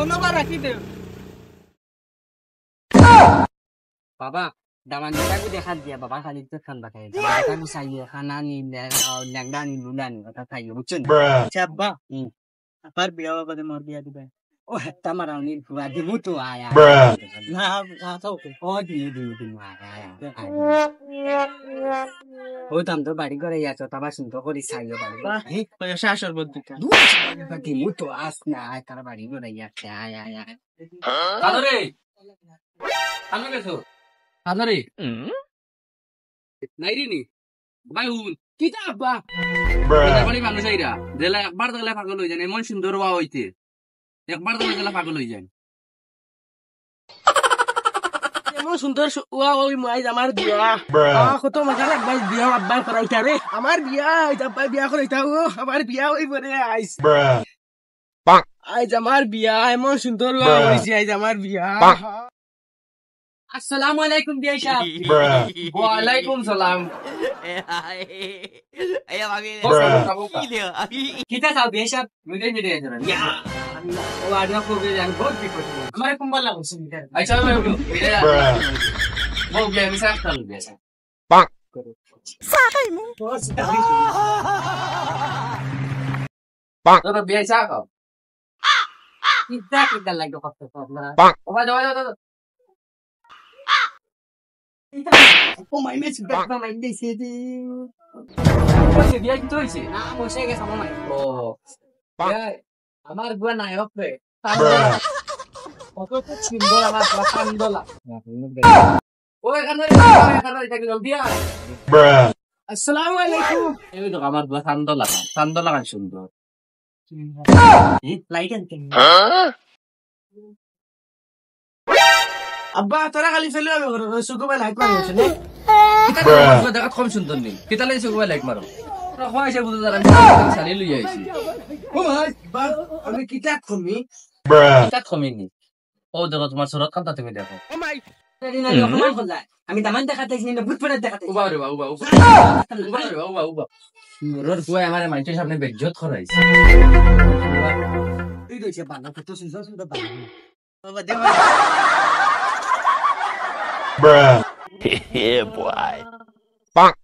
ধন্যবাদ রাখি দে বাবা দামান টাকু দেখা দিয়া বাবা খালি তো খান বাকাই দামান টাকু সাইয়ে খানা নি ল্যাংডা নি লুলা নি কথা খাইও বুঝছেন আচ্ছা আব্বা আবার বিয়া বাদে মোর বিয়া দিবে ও হেতা মারাও নি ফুয়া দিমু তো আয়া না তাও ও দি আয়া ও তাম তো বাড়ি করে ইয়াছো তাবা সুন্দর করে সাইও বাড়ি পয়সা আসর বদ্দিকা দিমু তো আস না তার বাড়ি করে ইয়াছে আয়া আয়া কাদরে আমি গেছো কাদরে নাইরি নি ভাই হুন কিতা আব্বা বাড়ি মানুষ আইরা জেলা একবার দেখলে পাগল হয়ে যান এমন সুন্দর ওয়া হইতে একবার দেখলে গেলে পাগল হয়ে যান এমন সুন্দর ওয়া ওই মাইজ আমার বিয়া কত মজা লাগবে বিয়া আব্বা করাইতা রে আমার বিয়া আব্বা বিয়া করাইতা ও আমার বিয়া ওই বলে আইস আইজ আমার বিয়া এমন সুন্দর ওয়া হইছে আইজ আমার বিয়া আসসালামু আলাইকুম বিয়া সাহেব ওয়ালাইকুম সালাম কিতা চাও বিয়া সাহেব মিটে মিটে যান ও আডিও কবে জান বহুত বিপদ আমার কুম্বাল লাগছে আচ্ছা ভাই বল গেম সাফ চালু গেছে তোর বিয়ে চাক কিতা কিতা লাগতো কত আপনারা ও ভাই যাও ও মাই মেস বাবা মাই দিছে দি ওই বিয়ে কি হইছে না বসে গেছে মামা ও আমার গুয়া নায়ক রে কত সুন্দর আমার কান্দলা ওই এখানে এটা জলদি আয় আসসালামু আলাইকুম এই তো আমার বুয়া শান্ত লাগা সুন্দর লাইট আনতে আব্বা তোরা খালি ফেলে সুগো লাইট মারি আছে নে দেখা কম সুন্দর নেই কেতা লাগছে গোয়া লাইট মারো হয়েছে বুঝতে যারা শালি লই আইছি ও ভাই বা আমি কিতাব খুমি এটা কমেনি ও দেখো তোমার সুরত কান্তা তুমি দেখো ও মাই আমি দামান দেখাতেছি না ভূত পড়ে দেখাতেছি উবা রে উবা রোড কুয়া আমারে মাইটের সামনে বেজ্জত করাইছে তুই দইছে বানা কত সুন্দর সুন্দর বানা বাবা দে Yeah, boy. Bonk.